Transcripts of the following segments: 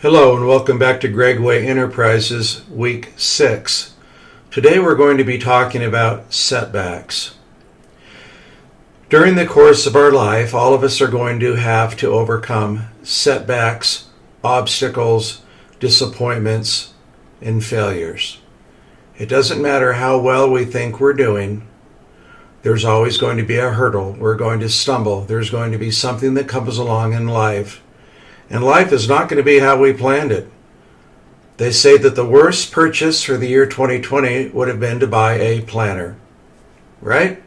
Hello and welcome back to Greg Way Enterprises Week 6. Today we're going to be talking about setbacks. During the course of our life, all of us are going to have to overcome setbacks, obstacles, disappointments, and failures. It doesn't matter how well we think we're doing, there's always going to be a hurdle. We're going to stumble. There's going to be something that comes along in life. And life is not going to be how we planned it. They say that the worst purchase for the year 2020 would have been to buy a planner. Right?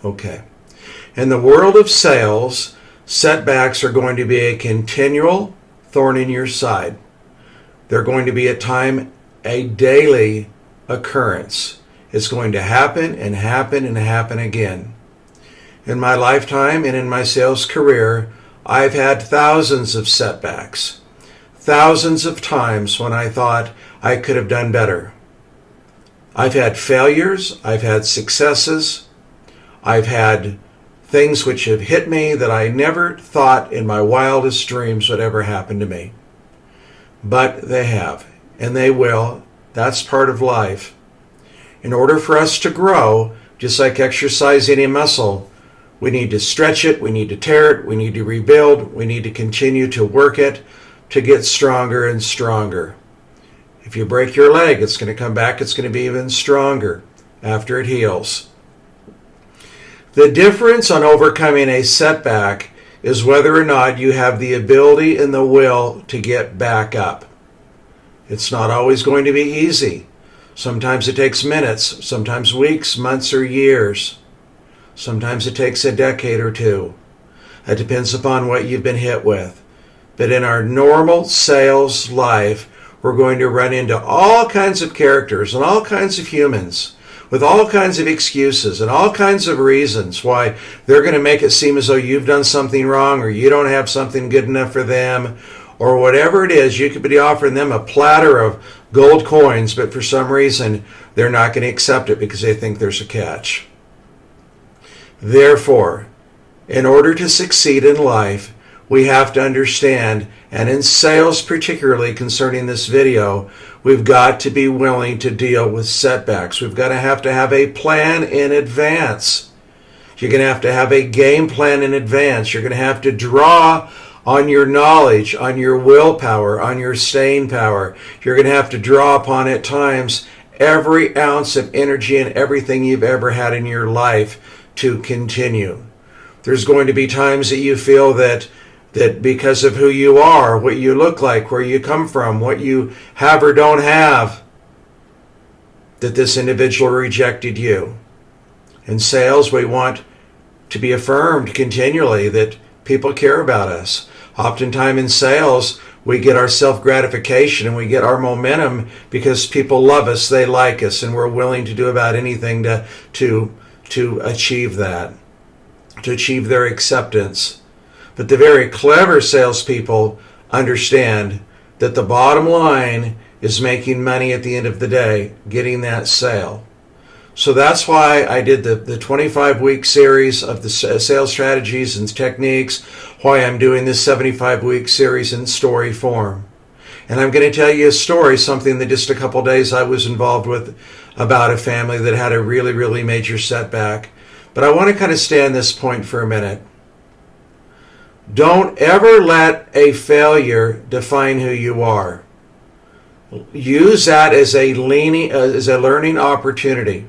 Okay. In the world of sales, setbacks are going to be a continual thorn in your side. They're going to be at times a daily occurrence. It's going to happen and happen and happen again. In my lifetime and in my sales career, I've had thousands of setbacks, thousands of times when I thought I could have done better. I've had failures, I've had successes, I've had things which have hit me that I never thought in my wildest dreams would ever happen to me. But they have, and they will. That's part of life. In order for us to grow, just like exercising a muscle, we need to stretch it, we need to tear it, we need to rebuild, we need to continue to work it to get stronger and stronger. If you break your leg, it's going to come back, it's going to be even stronger after it heals. The difference on overcoming a setback is whether or not you have the ability and the will to get back up. It's not always going to be easy. Sometimes it takes minutes, sometimes weeks, months, or years. Sometimes it takes a decade or two. It depends upon what you've been hit with. But in our normal sales life, we're going to run into all kinds of characters and all kinds of humans with all kinds of excuses and all kinds of reasons why they're going to make it seem as though you've done something wrong or you don't have something good enough for them or whatever it is. You could be offering them a platter of gold coins, but for some reason they're not going to accept it because they think there's a catch. Therefore, in order to succeed in life, we have to understand, and in sales particularly concerning this video, we've got to be willing to deal with setbacks. We've got to have a plan in advance. You're going to have a game plan in advance. You're going to have to draw on your knowledge, on your willpower, on your staying power. You're going to have to draw upon at times every ounce of energy and everything you've ever had in your life to continue. There's going to be times that you feel that because of who you are, what you look like, where you come from, what you have or don't have, that this individual rejected you. In sales, we want to be affirmed continually that people care about us. Oftentimes in sales, we get our self-gratification and we get our momentum because people love us, they like us, and we're willing to do about anything to achieve that, to achieve their acceptance. But the very clever salespeople understand that the bottom line is making money at the end of the day, getting that sale. So that's why I did the 25-week series of the sales strategies and techniques, why I'm doing this 75-week series in story form. And I'm going to tell you a story, something that just a couple days I was involved with about a family that had a really, really major setback. But I want to kind of stay on this point for a minute. Don't ever let a failure define who you are. Use that as a learning opportunity.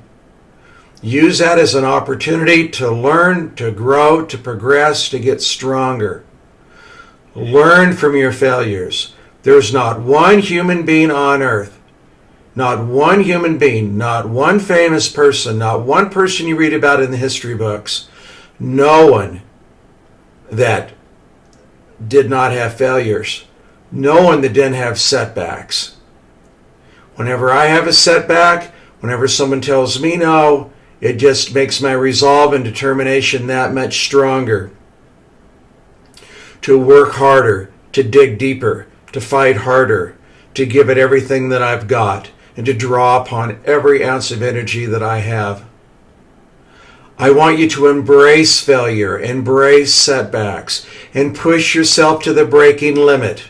Use that as an opportunity to learn, to grow, to progress, to get stronger. Learn from your failures. There's not one human being on earth, not one human being, not one famous person, not one person you read about in the history books, no one that did not have failures, no one that didn't have setbacks. Whenever I have a setback, whenever someone tells me no, it just makes my resolve and determination that much stronger to work harder, to dig deeper, to fight harder, to give it everything that I've got, and to draw upon every ounce of energy that I have. I want you to embrace failure, embrace setbacks, and push yourself to the breaking limit.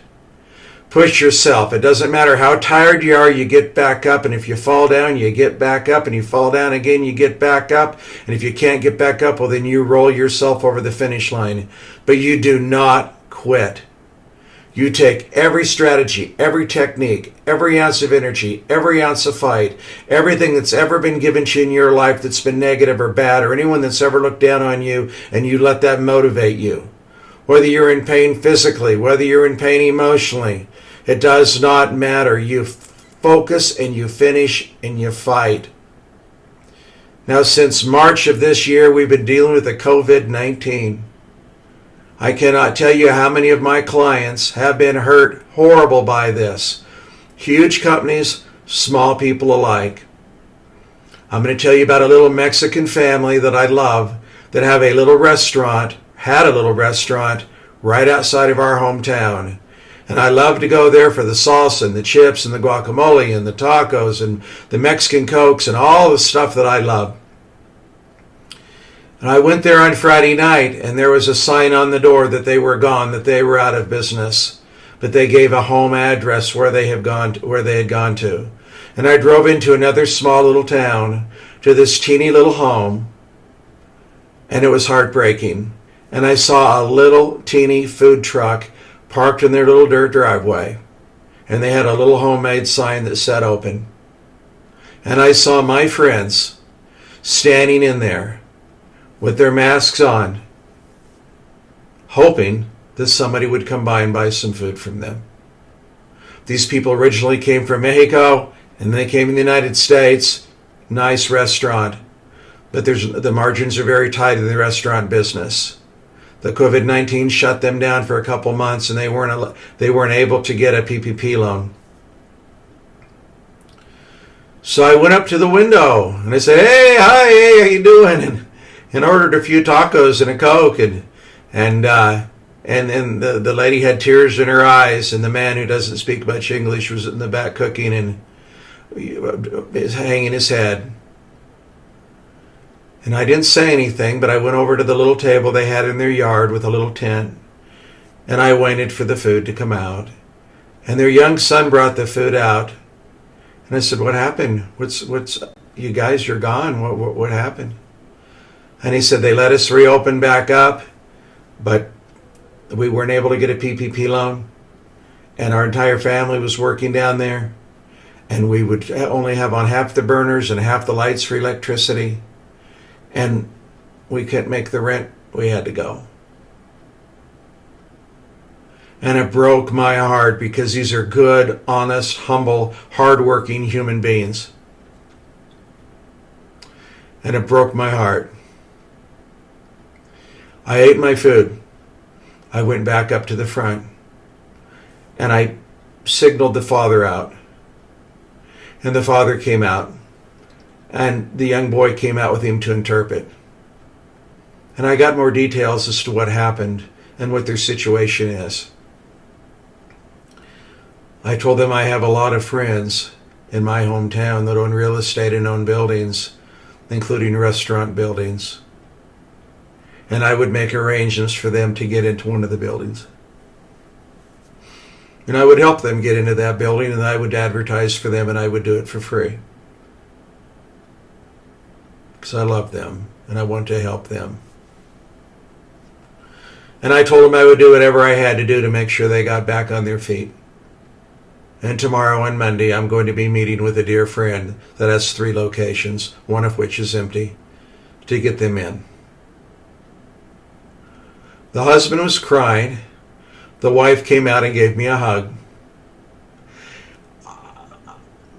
Push yourself. It doesn't matter how tired you are, you get back up. And if you fall down, you get back up. And you fall down again, you get back up. And if you can't get back up, well, then you roll yourself over the finish line. But you do not quit. You take every strategy, every technique, every ounce of energy, every ounce of fight, everything that's ever been given to you in your life that's been negative or bad, or anyone that's ever looked down on you, and you let that motivate you. Whether you're in pain physically, whether you're in pain emotionally, it does not matter. You focus and you finish and you fight. Now, since March of this year, we've been dealing with the COVID-19. I cannot tell you how many of my clients have been hurt horrible by this. Huge companies, small people alike. I'm going to tell you about a little Mexican family that I love that had a little restaurant right outside of our hometown. And I love to go there for the salsa and the chips and the guacamole and the tacos and the Mexican Cokes and all the stuff that I love. And I went there on Friday night, and there was a sign on the door that they were gone, that they were out of business. But they gave a home address where they had gone to. And I drove into another small little town to this teeny little home, and it was heartbreaking. And I saw a little teeny food truck parked in their little dirt driveway, and they had a little homemade sign that said open. And I saw my friends standing in there with their masks on, hoping that somebody would come by and buy some food from them. These people originally came from Mexico, and they came in the United States. Nice restaurant, but the margins are very tight in the restaurant business. The COVID-19 shut them down for a couple months, and they weren't able to get a PPP loan. So I went up to the window and I said, "Hey, hi, hey, how you doing?" And ordered a few tacos and a Coke, and the lady had tears in her eyes, and the man who doesn't speak much English was in the back cooking and is hanging his head. And I didn't say anything, but I went over to the little table they had in their yard with a little tent, and I waited for the food to come out. And their young son brought the food out, and I said, "What happened? What's you guys? You're gone. What happened?" And he said, "They let us reopen back up, but we weren't able to get a PPP loan, and our entire family was working down there, and we would only have on half the burners and half the lights for electricity, and we couldn't make the rent. We had to go." And it broke my heart, because these are good, honest, humble, hardworking human beings. And it broke my heart. I ate my food. I went back up to the front, and I signaled the father out. And the father came out, and the young boy came out with him to interpret. And I got more details as to what happened and what their situation is. I told them I have a lot of friends in my hometown that own real estate and own buildings, including restaurant buildings. And I would make arrangements for them to get into one of the buildings. And I would help them get into that building, and I would advertise for them, and I would do it for free. Because I love them, and I want to help them. And I told them I would do whatever I had to do to make sure they got back on their feet. And tomorrow and Monday, I'm going to be meeting with a dear friend that has 3 locations, one of which is empty, to get them in. The husband was crying. The wife came out and gave me a hug.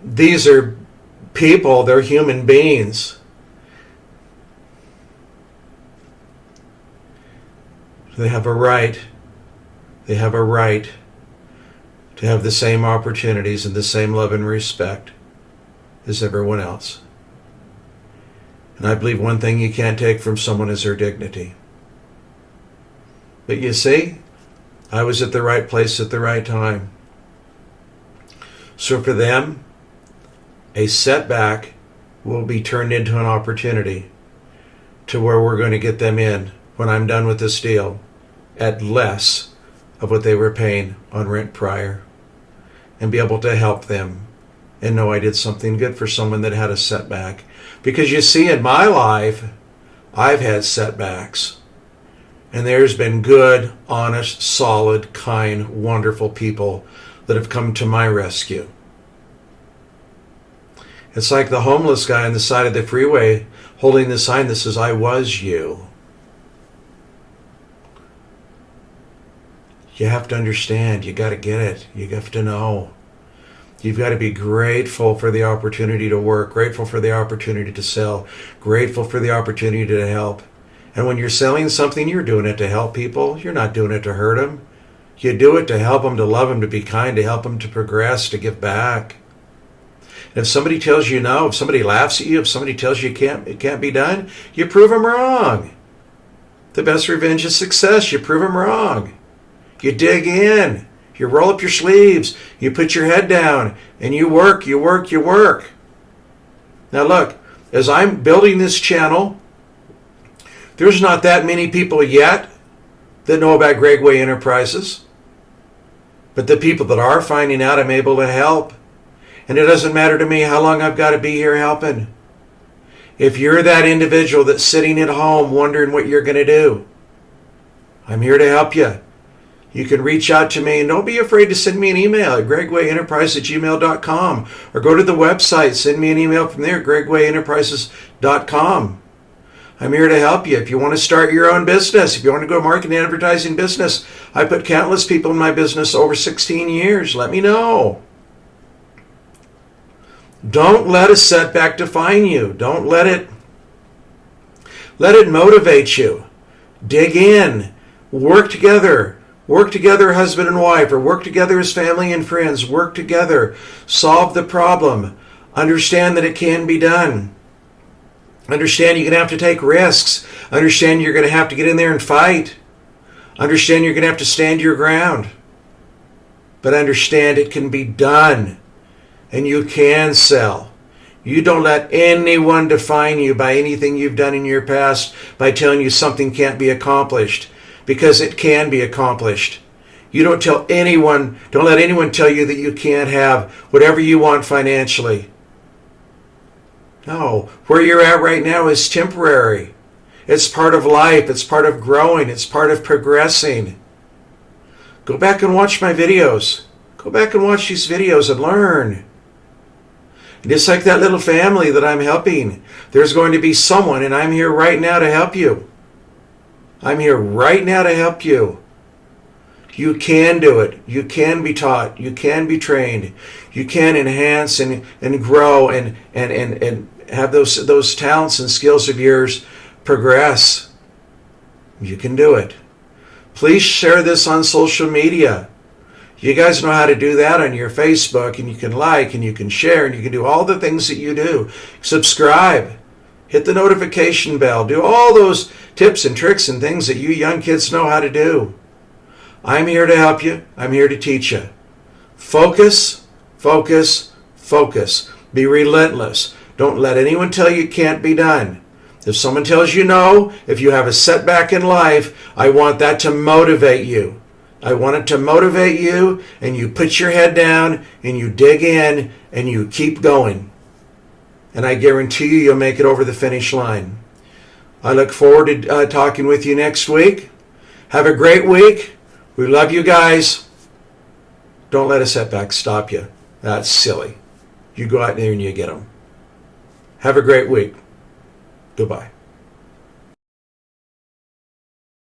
These are people, they're human beings. They have a right to have the same opportunities and the same love and respect as everyone else. And I believe one thing you can't take from someone is their dignity. But you see, I was at the right place at the right time. So for them, a setback will be turned into an opportunity to where we're going to get them in, when I'm done with this deal, at less of what they were paying on rent prior. and be able to help them and know I did something good for someone that had a setback. Because you see, in my life, I've had setbacks. And there's been good, honest, solid, kind, wonderful people that have come to my rescue. It's like the homeless guy on the side of the freeway holding the sign that says, "I was you." You have to understand. You got to get it. You have to know. You've got to be grateful for the opportunity to work, grateful for the opportunity to sell, grateful for the opportunity to help. And when you're selling something, you're doing it to help people. You're not doing it to hurt them. You do it to help them, to love them, to be kind, to help them to progress, to give back. And if somebody tells you no, if somebody laughs at you, if somebody tells you it can't be done, you prove them wrong. The best revenge is success. You prove them wrong. You dig in. You roll up your sleeves. You put your head down. And you work, you work, you work. Now look, as I'm building this channel, there's not that many people yet that know about Greg Way Enterprises. But the people that are finding out, I'm able to help. And it doesn't matter to me how long I've got to be here helping. If you're that individual that's sitting at home wondering what you're going to do, I'm here to help you. You can reach out to me, and don't be afraid to send me an email at gregwayenterprise@gmail.com, or go to the website, send me an email from there, gregwayenterprises.com. I'm here to help you. If you want to start your own business, if you want to go marketing and advertising business, I put countless people in my business over 16 years. Let me know. Don't let a setback define you. Don't let it motivate you. Dig in. Work together. Work together, husband and wife, or work together as family and friends. Work together. Solve the problem. Understand that it can be done. Understand you're going to have to take risks. Understand you're going to have to get in there and fight. Understand you're going to have to stand your ground. But understand it can be done. And you can sell. You don't let anyone define you by anything you've done in your past, by telling you something can't be accomplished, because it can be accomplished. You don't let anyone tell you that you can't have whatever you want financially. No, where you're at right now is temporary. It's part of life. It's part of growing. It's part of progressing. Go back and watch my videos. Go back and watch these videos and learn. Just like that little family that I'm helping, there's going to be someone, and I'm here right now to help you. I'm here right now to help you. You can do it. You can be taught. You can be trained. You can enhance and grow and have those talents and skills of yours progress. You can do it. Please share this on social media. You guys know how to do that on your Facebook, and you can like, and you can share, and you can do all the things that you do. Subscribe. Hit the notification bell. Do all those tips and tricks and things that you young kids know how to do. I'm here to help you. I'm here to teach you. Focus, focus, focus. Be relentless. Don't let anyone tell you it can't be done. If someone tells you no, if you have a setback in life, I want that to motivate you. I want it to motivate you, and you put your head down, and you dig in, and you keep going. And I guarantee you'll make it over the finish line. I look forward to talking with you next week. Have a great week. We love you guys. Don't let a setback stop you. That's silly. You go out there and you get them. Have a great week. Goodbye.